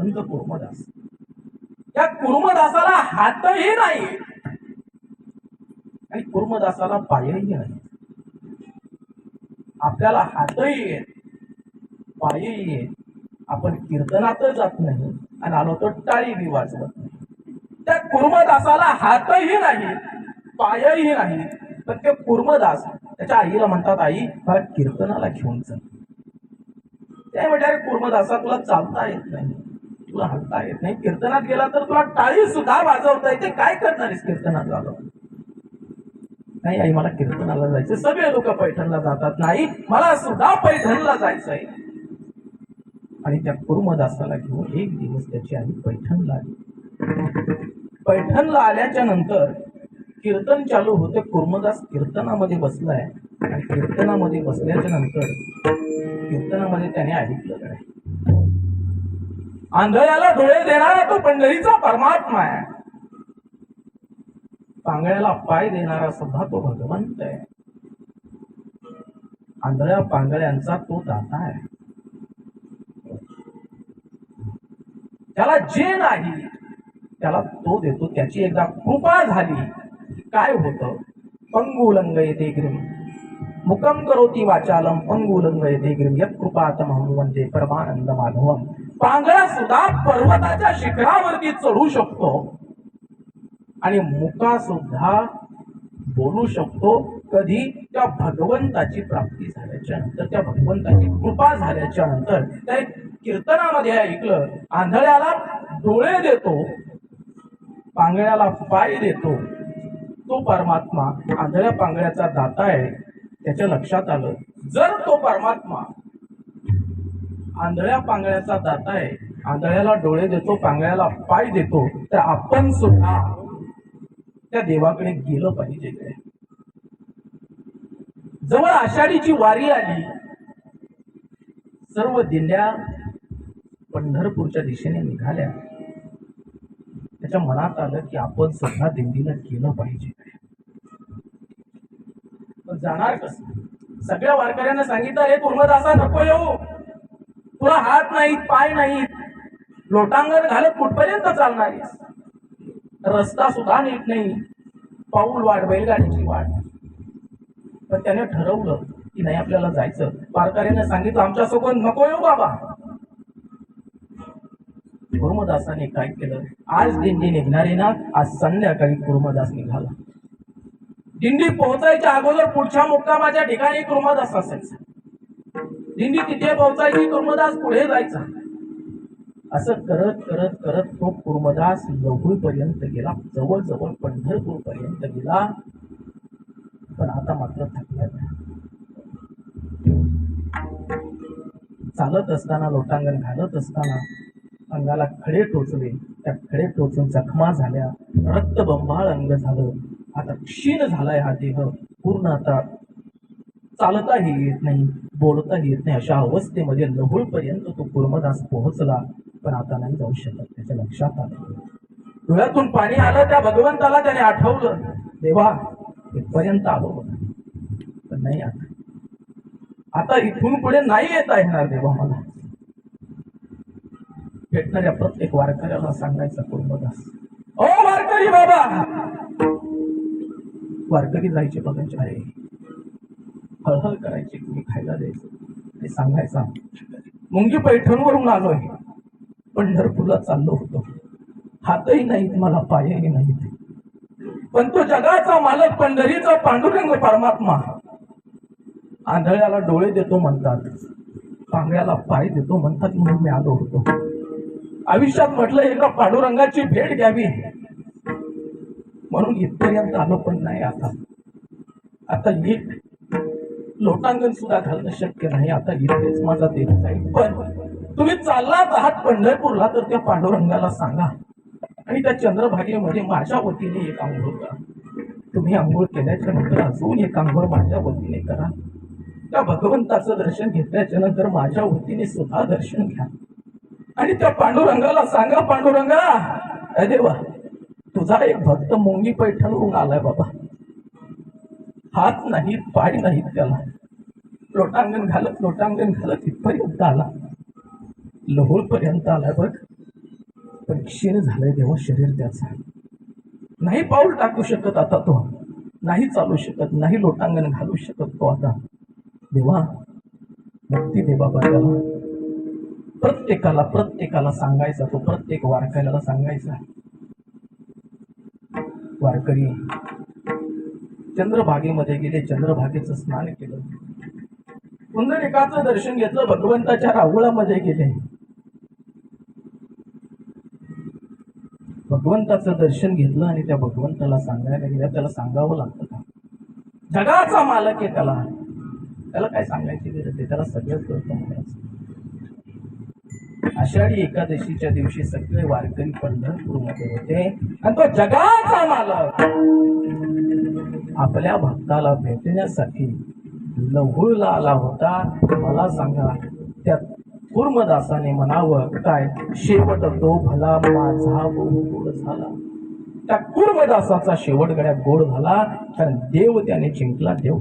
संत कुर्मदास. या कुर्मदासाला हातही नाही आणि कुर्मदासाला पायही नाही. आपल्याला हातही येत, पायही येत, आपण कीर्तनातच जात नाही आणि आलो तो टाळी बी वाजवत नाही. त्या कुर्मदासाला हातही नाही, पायही नाही, पण ते कुर्मदास त्याच्या आईला म्हणतात, आई मला कीर्तनाला घेऊन चल. ते म्हटलं, कुर्मदासा तुला चालता येत नाही, तुला हलता येत नाही, कीर्तनात गेला तर तुला टाळी सुद्धा वाजवता येते, काय करणारेस कीर्तनात झालं? नाही आई मला कीर्तनाला जायचं. सगळे लोक पैठणला जातात, नाही मला सुद्धा पैठणला जायचंय. आणि त्या कुर्मदासाला घेऊन एक दिवस त्याची आई पैठणला आली. पैठणला आल्याच्या नंतर कीर्तन चालू होते. कुर्मदास कीर्तनामध्ये बसलाय आणि कीर्तनामध्ये बसल्याच्या नंतर कीर्तनामध्ये त्याने ऐकलं काय, आंधळ्याला डोळे देणारा तो पंढरीचा परमात्मा आहे, पांगळ्याला पाय देणारा सुद्धा तो भगवंत आहे, आंधळ्या पांगळ्यांचा तो दाता आहे. त्याला जे नाही त्याला तो देतो. त्याची एकदा कृपा झाली काय होतं, पंगुलंग येते गिरिम मुकम करोती वाचालम पंगुलंग येते गिरिम यत् कृपातमहं वंदे परमानंद माधवम. पांगळा सुद्धा पर्वताच्या शिखरावरती चढू शकतो आणि मुका सुद्धा बोलू शकतो. कधी त्या भगवंताची प्राप्ती झाल्याच्या नंतर, त्या भगवंताची कृपा झाल्याच्या नंतर. त्या कीर्तनामध्ये ऐकलं, आंधळ्याला डोळे देतो, पांगळ्याला पाय देतो तो परमात्मा आंधळ्या पांगळ्याचा दाता आहे. त्याच्या लक्षात आलं, जर तो परमात्मा आंधळ्या पांगळ्याचा दाता आहे, आंधळ्याला डोळे देतो, पांगळ्याला पाय देतो, तर आपण सुद्धा त्या देवाकडे गेलं पाहिजे. जवळ आषाढीची वारी आली, सर्व दिंड्या पंढरपूरच्या दिशेने निघाल्या. त्याच्या मनात आलं की आपण सुद्धा दिंडीला गेलं पाहिजे. पण जाणार कसं? सगळ्या वारकऱ्यांना सांगितलं, हे कुर्मदासा नको येऊ, तुला हात नाहीत, पाय नाहीत, लोटांगण घालत कुठपर्यंत चालणारीस, रस्ता सुद्धा नीट नाही, पाऊल वाट, बैलगाडीची वाट. पण त्याने ठरवलं की नाही आपल्याला जायचं. वारकऱ्यांना सांगितलं, आमच्या सोबत नको येऊ बाबा. कुर्मदासाने काय केलं, आज दिंडी निघणारी ना, आज संध्याकाळी कुर्मदास निघाला. दिंडी पोहोचायच्या अगोदर पुढच्या मुक्कामाच्या ठिकाणी कुर्मदास असायचा. दिंडी तिथे पोहोचायची, कुर्मदास पुढे जायचा. असं करत करत करत तो कुर्मदास लहुळ पर्यंत गेला, जवळजवळ पंढरपूर पर्यंत गेला. पण आता मात्र थकला. चालत असताना, लोटांगण घालत असताना अंगाला खडे टोचले, त्या खडे टोचून जखमा झाल्या, रक्तबंबाळ अंग झालं. आता क्षीण झालाय हा देह, पूर्ण आता चालताही येत नाही, बोलताही येत नाही. अशा अवस्थेमध्ये लहुळ पर्यंत तो कुर्मदास पोहोचला. पण आता नाही जाऊ शकत. त्याच्या लक्षात आलं, डोळ्यातून पाणी आलं. त्या भगवंताला त्याने आठवलं, देवा इथपर्यंत आलो पण नाही, आता इथून पुढे नाही येता येणार देवा मला. भेटणाऱ्या प्रत्येक वारकऱ्याला सांगायचा कुर्मदास, ओ वारकरी बाबा. वारकरी जायचे बघायचे, आहे हळहळ करायची, तुम्ही खायला द्यायचं आणि सांगायचा, मुंगी पैठणवरून आलोय, पंढरपूरला चाललो होतो, हातही नाहीत मला, पायही नाहीत, पण तो जगाचा मालक पंढरीचा पांडुरंग परमात्मा आंधळ्याला डोळे देतो म्हणतात, पांगळ्याला पाय देतो म्हणतात, म्हणून मी आलो होतो. आयुष्यात म्हटलं एका पांडुरंगाची भेट घ्यावी म्हणून इथपर्यंत आलो, पण नाही आता नीट लोटांगण सुद्धा घालणं शक्य नाही. आता इथेच माझा देह जाईल. पण तुम्ही चाललाच आहात पंढरपूरला, तर त्या पांडुरंगाला सांगा आणि त्या चंद्रभागेमध्ये माझ्या वतीने एक आंघोळ करा. तुम्ही आंघोळ केल्याच्या नंतर अजून एक आंघोळ माझ्या वतीने करा. त्या भगवंताचं दर्शन घेतल्याच्या नंतर माझ्या वतीने सुद्धा दर्शन घ्या आणि त्या पांडुरंगाला सांगा, पांडुरंगा अरे देवा, तुझा एक भक्त मुंगी पैठणवरून आलाय बाबा, हात नाहीत, पाय नाहीत, त्याला लोटांगण घालत इथपर्यंत आला, लहोळ पर्यंत आलाय बघ. पण क्षीण झालंय देवा शरीर त्याचं. नाही पाऊल टाकू शकत आता तो, नाही चालू शकत, नाही लोटांगण घालू शकत तो आता. देवा मुक्ती दे बाबा त्याला. प्रत्येकाला सांगायचा तो, प्रत्येक वारकऱ्याला सांगायचा. वारकरी चंद्रभागेमध्ये गेले, चंद्रभागेचं स्नान केलं, पुंडलिकाचं दर्शन घेतलं, भगवंताच्या राहुळामध्ये गेले. भगवंताचं दर्शन घेतलं आणि त्या भगवंताला सांगायला गेल्या. त्याला सांगावं लागतं का? जगाचा मालक आहे त्याला काय सांगायची गरज आहे? त्याला सगळं कळतं म्हणायचं. आषाढी एकादशीच्या दिवशी सगळे वारकरी पंढरपूरमध्ये होते आणि तो जगाचा मालक आपल्या भक्ताला भेटण्यासाठी लहुळला आला होता. मला सांगा, त्या कुर्मदासाने म्हणावं काय, शेवट तो भला माझा गोड झाला. त्या कुर्मदासाचा शेवट गड्या गोड झाला, कारण देव त्याने जिंकला. देव